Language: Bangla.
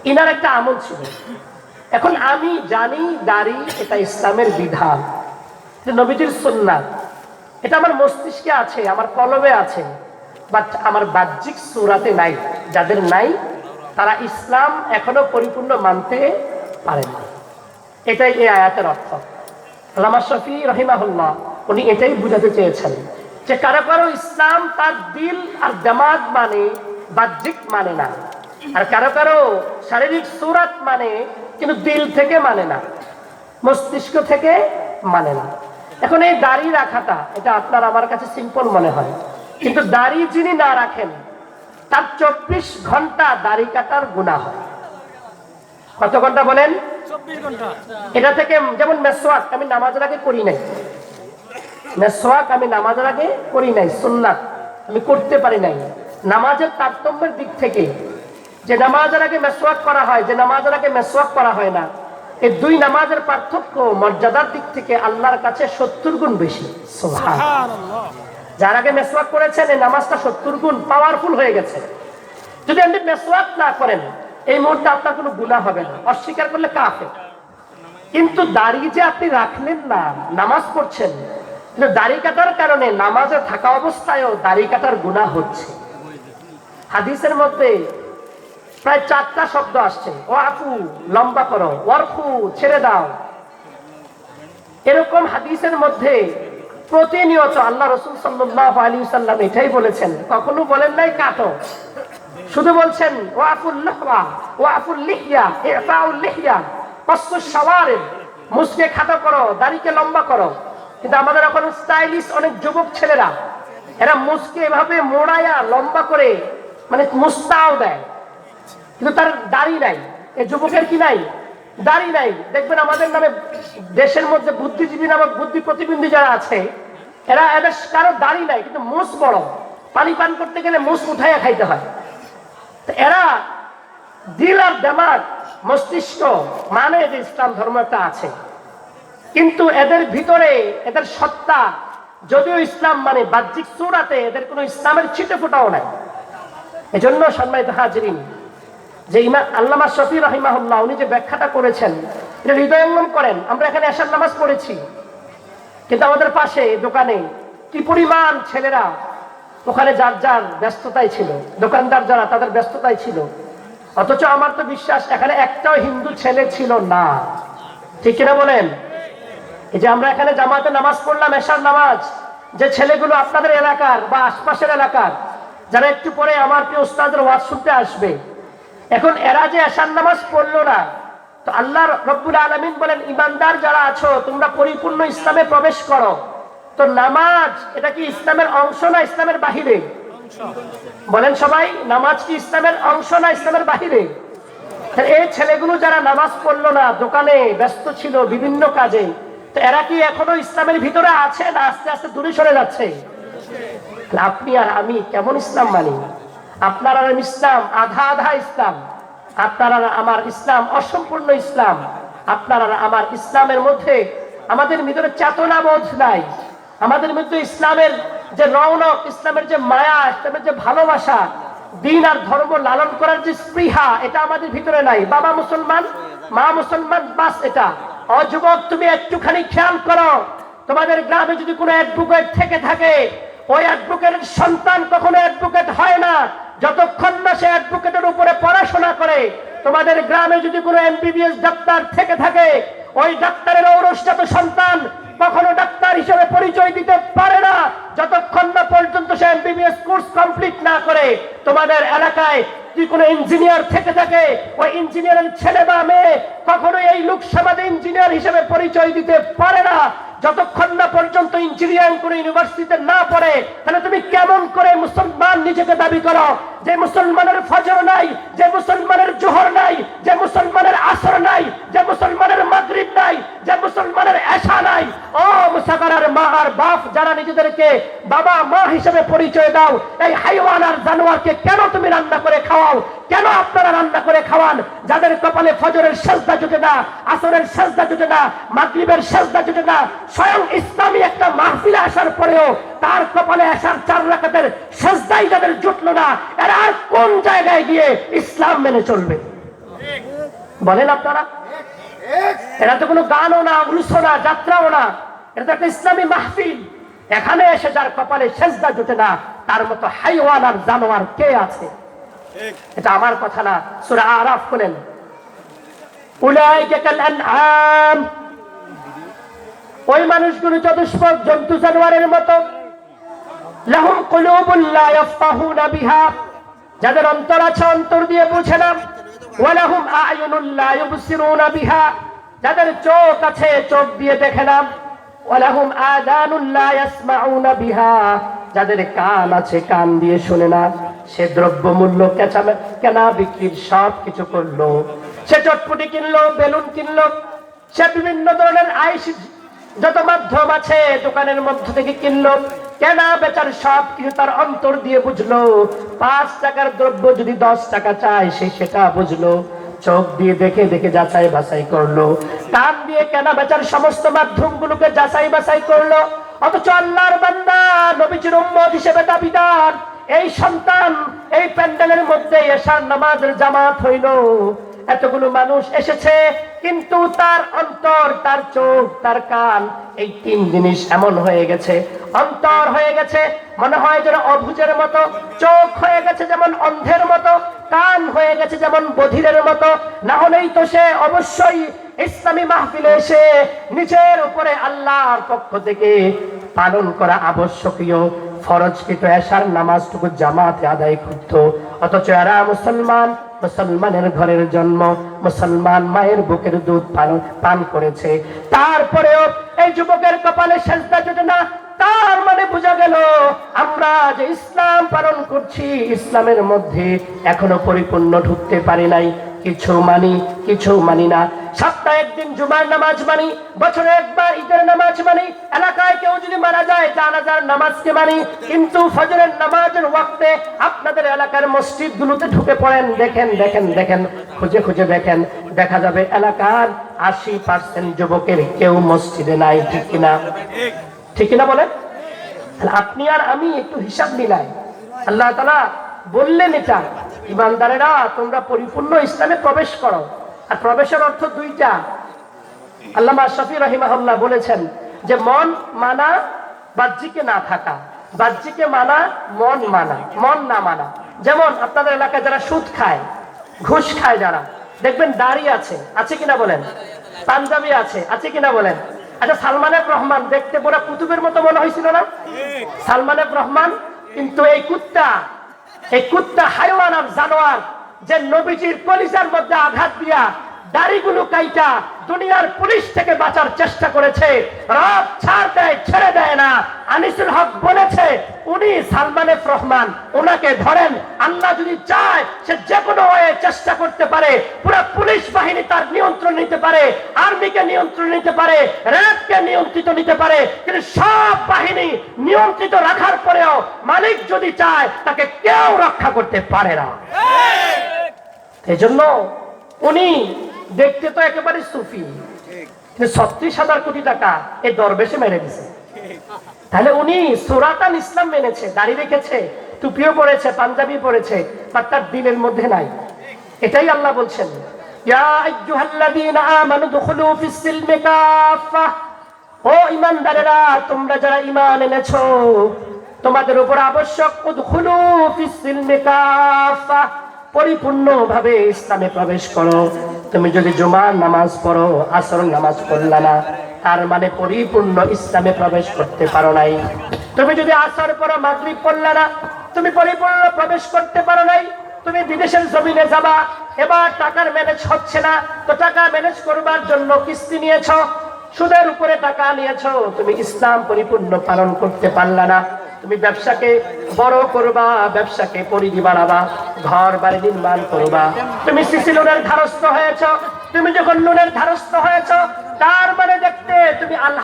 ইনার একটা আমল ছিল। এখন আমি জানি দাড়ি এটা ইসলামের বিধান, এটা নবীজির সুন্নাত, এটা আমার মস্তিষ্কে আছে, আমার কলবে আছে, বাট আমার বাহ্যিক সূরাতে নাই। যাদের নাই তারা ইসলাম এখনো পরিপূর্ণ মানতে পারে না। এটাই এই আয়াতের অর্থ। আল্লামা শফী রহিমাহুল্লাহ উনি এটাই বুঝাতে চেয়েছেন যে কারো কারো ইসলাম তার দিল আর দিমাগ মানে, বাহ্যিক মানে না, আর কারো কারো শারীরিক সূরাত মানে কিন্তু দিল থেকে মানে না, মস্তিষ্ক থেকে মানে না। এখন এই দাড়ি রাখাটা এটা আপনার আমার কাছে সিম্পল মনে হয়, কিন্তু দাড়ি যিনি না রাখেন তার 24 ঘন্টা দাড়ি কাটার গুনাহ হয়। কত ঘন্টা বলেন? 24 ঘন্টা। এটা থেকে যেমন মেসওয়াক আমি নামাজের আগে করি নাই, মেসওয়াক আমি নামাজের আগে করি নাই, সুন্নাত আমি করতে পারি নাই। নামাজের তারতম্যের দিক থেকে যে নামাজের আগে মেসওয়াক করা হয়, যে নামাজের আগে মেসওয়াক করা হয় না, এই দুই নামাজের পার্থক্য মর্যাদার দিক থেকে আল্লাহর কাছে 70 গুণ বেশি। সুবহানাল্লাহ। যার আগে মেসওয়াক করেছেন এই নামাজটা 70 গুণ পাওয়ারফুল হয়ে গেছে। যদি আপনি মেসওয়াক না করেন এই মুহূর্তে আপনার কোনো গুনাহ হবে না, অস্বীকার করলে কাফের। কিন্তু দাড়ি যে আপনি রাখলেন না, নামাজ পড়ছেন, কিন্তু দাড়ি কাটার কারণে নামাজে থাকা অবস্থায়ও দাড়ি কাটার গুনাহ হচ্ছে। হাদিসের মধ্যে প্রায় 4টা শব্দ আসছে, ওয়াফু লম্বা করো, ওয়ারফু ছেড়ে দাও। এরকম হাদিসের মধ্যে প্রতিনিয়ত আল্লাহ রাসূল সাল্লাল্লাহু আলাইহি ওয়াসাল্লাম এটাই বলেছেন, কখনো বলেন নাই কাটো, শুধু বলছেন ওয়াফুল লাহওয়া ওয়াফুল লিহইয়া ইফাউল লিহইয়া কসুস শাওয়ারিব, মুছকে খাটো করো, দাড়িকে লম্বা করো। কিন্তু আমাদের এখন স্টাইলিশ অনেক যুবক ছেলেরা এরা মুছকে এভাবে মোড়ায়া লম্বা করে মানে মুস্তাও দেয়, কিন্তু তার দাড়ি নাই। এই যুবকের কি নাই? দাড়ি নাই। দেখবেন আমাদের নামে দেশের মধ্যে বুদ্ধিজীবী নামক বুদ্ধি প্রতিবন্ধী যারা আছে এরা এদের কারো দাড়ি নাই, কিন্তু মুছ বড়, পানি পান করতে গেলে মুছ উঠাইয়া খাইতে হয়। এরা দিল আর দিমাগ মস্তিষ্ক মানে যে ইসলাম ধর্ম একটা আছে, কিন্তু এদের ভিতরে এদের সত্তা যদিও ইসলাম মানে বাহ্যিক সূরাতে এদের কোনো ইসলামের ছিটে ফোটাও নাই। এজন্য সম্মানিত হাজিরিন, যে ইমাম আল্লামা শফী রাহিমাহুল্লাহ উনি যে ব্যাখ্যাটা করেছেন এটা হৃদয়ঙ্গম করেন। আমরা এখানে এশার নামাজ পড়েছি, কিন্তু আমাদের পাশে দোকানে কি পরিমাণ ছেলেরা ওখানে যার যার ব্যস্ততায় ছিল, দোকানদার যারা তাদের ব্যস্ততায় ছিল, অথচ আমার তো বিশ্বাস এখানে একটাও হিন্দু ছেলে ছিল না। ঠিক কিনা বলেন? এই যে আমরা এখানে জামাতে নামাজ পড়লাম এশার নামাজ, যে ছেলেগুলো আপনাদের এলাকার বা আশপাশের এলাকার যারা একটু পরে আমার প্রিয় উস্তাদের ওয়াজ শুনতে আসবে, এখন এরা যে এশার নামাজ পড়লো না, তো আল্লাহ রব্বুল আলামিন বলেন ঈমানদার যারা আছো তোমরা পরিপূর্ণ ইসলামে প্রবেশ করো। তো নামাজ এটা কি ইসলামের অংশ না ইসলামের বাহিরে? বলেন সবাই, নামাজ কি ইসলামের অংশ না ইসলামের বাহিরে? এই ছেলেগুলো যারা নামাজ পড়লো না, দোকানে ব্যস্ত ছিল বিভিন্ন কাজে, তো এরা কি এখনো ইসলামের ভিতরে আছে না আস্তে আস্তে দূরে সরে যাচ্ছে? আপনি আর আমি কেমন ইসলাম মানি? আপনার আর ইসলাম আধা আধা ইসলাম, আপনার আর আমার ইসলাম অসম্পূর্ণ ইসলাম। আপনার আর আমার ইসলামের মধ্যে আমাদের ভিতরে চেতনা বোধ নাই, আমাদের মধ্যে ইসলামের যে রৌনক, ইসলামের যে মায়া, ইসলামের যে ভালোবাসা, দিন আর ধর্ম লালন করার যে স্পৃহা, এটা আমাদের ভিতরে নাই। বাবা মুসলমান, মা মুসলমান, বাস এটা। অযুবক তুমি একটুখানি খেয়াল করো, তোমাদের গ্রামে যদি কোনো অ্যাডভোকেট থেকে থাকে, ওই অ্যাডভোকেটের সন্তান কখনো অ্যাডভোকেট হয় না যতক্ষণ না সে অ্যাডভোকেটের উপরে পড়াশোনা করে। তোমাদের গ্রামে যদি কোনো এমবিবিএস ডাক্তার থেকে থাকে, ওই ডাক্তারের ঔরসজাত সন্তান কখনো ডাক্তার হিসেবে পরিচয় দিতে পারে না যতক্ষণ না পর্যন্ত সে এমবিবিএস কোর্স কমপ্লিট না করে। তোমাদের এলাকায় যদি কোনো ইঞ্জিনিয়ার থেকে থাকে, ওই ইঞ্জিনিয়ারের ছেলে বা মেয়ে কখনো এই লোক সমাজে ইঞ্জিনিয়ার হিসেবে পরিচয় দিতে পারে না যতক্ষণ না পর্যন্ত ইঞ্জিনিয়ারিং কোনো ইউনিভার্সিটিতে না পড়ে। তাহলে তুমি কেমন করে মুসলমান নিজেকে দাবি করো, যে মুসলমানের ফজর নাই, যে মুসলমানের জোহর নাই, যে মুসলমানের আসর নাই, যে মুসলমানের মাগরিব নাই, যে মুসলমানের এশা নাই? ও মুসাফিরের মা আর বাপ যারা নিজেদেরকে বাবা মা হিসেবে পরিচয় দাও, এই হাইওয়ান আর জানোয়ারকে কেন তুমি রান্না করে খাওয়াও? কেন আপনারা রান্না করে খাওয়ান? যাদের কপালে ফজরের সেজদা জুটে না, আসরের সেজদা জুটে না, মাগরিবের সেজদা জুটে না, স্বয়ং ইসলামী একটা মাহফিলে আসার পরেও তার কপালে আসার 4 রাকাতের সেজদাই যাদের জুটলো না, এরা আর কোন জায়গায় গিয়ে ইসলাম মেনে চলবে? বলেন আপনারা। এটা তো কোনো গানও না, উলুসও না, যাত্রাও না, এটা তো একটা ইসলামী মাহফিল। এখানে এসে যার কপালে সেজদা জুটে না, তার মতো হাইওয়ান আর জানোয়ার কে আছে? এটা আমার কথা না, সূরা আরাফ খুলেন। উলাইকা কাল আনআম, ওই মানুষগুলো চতুষ্পদ জন্তু জানোয়ারের মতো। লাহুম কুলুবুন লা ইয়াফকাহুনা বিহা, যাদের অন্তর আছে অন্তর দিয়ে বুঝে না। ওয়ালাহুম আ'য়ুনুন লা ইউবসিরুনা বিহা, যাদের চোখ আছে চোখ দিয়ে দেখে না। ওয়ালাহুম আযানুন লা ইয়াসমাউনা বিহা, যাদের কান আছে কান দিয়ে শুনে না। সে দ্রব্যমূল্য কেনা বিক্রির সব কিছু করলো, সে চটপটি কিনলো, বেলুন কিনলো, সে বিভিন্ন ধরনের আইস যত মাধ্যম আছে দোকানের মধ্য থেকে কিনলো, কেনা বেচার সব কিছু তার অন্তর দিয়ে বুঝলো। 5 টাকার দ্রব্য যদি 10 টাকা চায় সে সেটা বুঝলো, চোখ দিয়ে দেখে দেখে যাচাই বাছাই করলো, কান দিয়ে কেনা বেচার সমস্ত মাধ্যমগুলোকে যাচাই বাছাই করলো। অথচ আল্লাহর বান্দা নবীজির উম্মত হিসেবে দাবিদার এই সন্তান এই প্যান্ডেলের মধ্যে এশার নামাজের জামাত হইল, এতগুলো মানুষ এসেছে, কিন্তু তার অন্তর, তার চোখ, তার কান, এই 3 জিনিস এমন হয়ে গেছে। অন্তর হয়ে গেছে মনে হয় যেন অবুঝের মতো, চোখ হয়ে গেছে যেমন অন্ধের মতো, কান হয়ে গেছে যেমন বধিরের মতো। না হলেই তো সে অবশ্যই ইসলামী মাহফিলে এসে নিজের উপরে আল্লাহর পক্ষ থেকে পালন করা আবশ্যকীয় ফরজকৃত এশার নামাজটুকু জামাতে আদায় করত। অথচ এরা মুসলমান, মুসলমানের ঘরের জন্ম, মুসলমান মায়ের বুকের দুধ পান করেছে, তারপরেও এই যুবকের কপালে সেজদা জুটে না। তার মানে বোঝা গেল আমরা যে ইসলাম পালন করছি, ইসলামের মধ্যে এখনো পরিপূর্ণ ঢুকতে পারি নাই। কিছু মানি, কিছু মানি না। সপ্তাহে একদিন জুমার নামাজ মানি, বছরে একবার ঈদের নামাজ মানি, এলাকায় কেউ যদি মারা যায় জানাজার নামাজকে মানি, কিন্তু ফজরের নামাজের ওয়াক্তে আপনাদের এলাকার মসজিদগুলোতে ঢুকে পড়েন, দেখেন দেখেন দেখেন, খুঁজে খুঁজে দেখেন, দেখা যাবে এলাকার 80% যুবকের কেউ মসজিদে নাই। ঠিক কিনা? ঠিক কিনা বলেন? আপনি আর আমি একটু হিসাব মিলাই। আল্লাহ তাআলা বললেন এটা, ইমানদারেরা তোমরা পরিপূর্ণ ইসলামে প্রবেশ করো। আর প্রবেশের অর্থ 2টা। আল্লামা শফি রাহিমাহুল্লাহ বলেছেন যে মন মানা, বাহ্যিকে না থাকা। বাহ্যিকে মানা, মন মানা, মন না মানা। যেমন আপনাদের এলাকায় যারা সুদ খায়, ঘুষ খায়, যারা দেখবেন দাড়ি আছে, আছে কিনা বলেন? পাঞ্জাবি আছে, আছে কিনা বলেন? আচ্ছা, সালমান এফ রহমান দেখতে পুরো কুতুবের মতো মনে হয়েছিল না? সালমান এফ রহমান, কিন্তু এই কুত্তা হাইওয়ান আর জানোয়ার যে নবীজির কলিজার মধ্যে আঘাত দিয়া দাড়িগুলো কাইটা দুনিয়ার পুলিশ থেকে বাঁচার চেষ্টা করেছে, রব ছাড় দেয়, ছেড়ে দেয় না। আনিসুল হক বলেছে উনি সালমান এফ রহমান, ওনাকে ধরেন, আল্লাহ যদি চায় সে যে কোনো চেষ্টা করতে পারে, পুরো পুলিশ বাহিনী তার নিয়ন্ত্রণ নিতে পারে, আর্মিকে নিয়ন্ত্রণ নিতে পারে, র্যাবকে নিয়ন্ত্রিত নিতে পারে, কিন্তু সব বাহিনী নিয়ন্ত্রিত রাখার পরেও মালিক যদি চায় তাকে কেউ রক্ষা করতে পারে না। এজন্য উনি দেখতে তো একেবারে সুফি, 36,000 কোটি টাকা এই দরবেশে মেরে দিছে। তাহলে উনি সুরাতান ইসলাম মেনেছে, দাড়ি রেখেছে, টুপিও পরেছে, পাঞ্জাবি পরেছে, বাট তার দিলের মধ্যে নাই। এটাই আল্লাহ বলছেন, ইয়া আইয়ুহাল্লাযীনা আমানু দুখুলু ফিস সিলমি কাফা, ও ঈমানদারেরা তোমরা যারা ঈমান এনেছো তোমাদের উপর আবশ্যক উদখুলু ফিস সিলমি কাফা, পরিপূর্ণভাবে ইসলামে প্রবেশ করো। তুমি যদি জুমার নামাজ পড়ো, আসর নামাজ পড়লা না, তার মানে পরিপূর্ণ ইসলামে প্রবেশ করতে পারো নাই। তুমি যদি আসর পড়ো, মাগরিব পড়লা না, তুমি পরিপূর্ণ প্রবেশ করতে পারো নাই। তুমি বিদেশের জমিনে যাবা, এবার টাকার ম্যানেজ হচ্ছে না, তো টাকা ম্যানেজ করবার জন্য কিস্তি নিয়েছো, সুদের উপরে টাকা নিয়েছো, তুমি ইসলাম পরিপূর্ণ পালন করতে পারলা না। তুমি ব্যবসাকে বড় করবা, ব্যবসাকে পরিধি বাড়াবা, ঘর বাড়ি নির্মাণ করবা, তুমি সিসি লোনের ধারস্থ হয়েছ। তুমি যখন লোনের ধারস্থ হয়েছ, তার মানে দেখতে তুমি আল্লাহ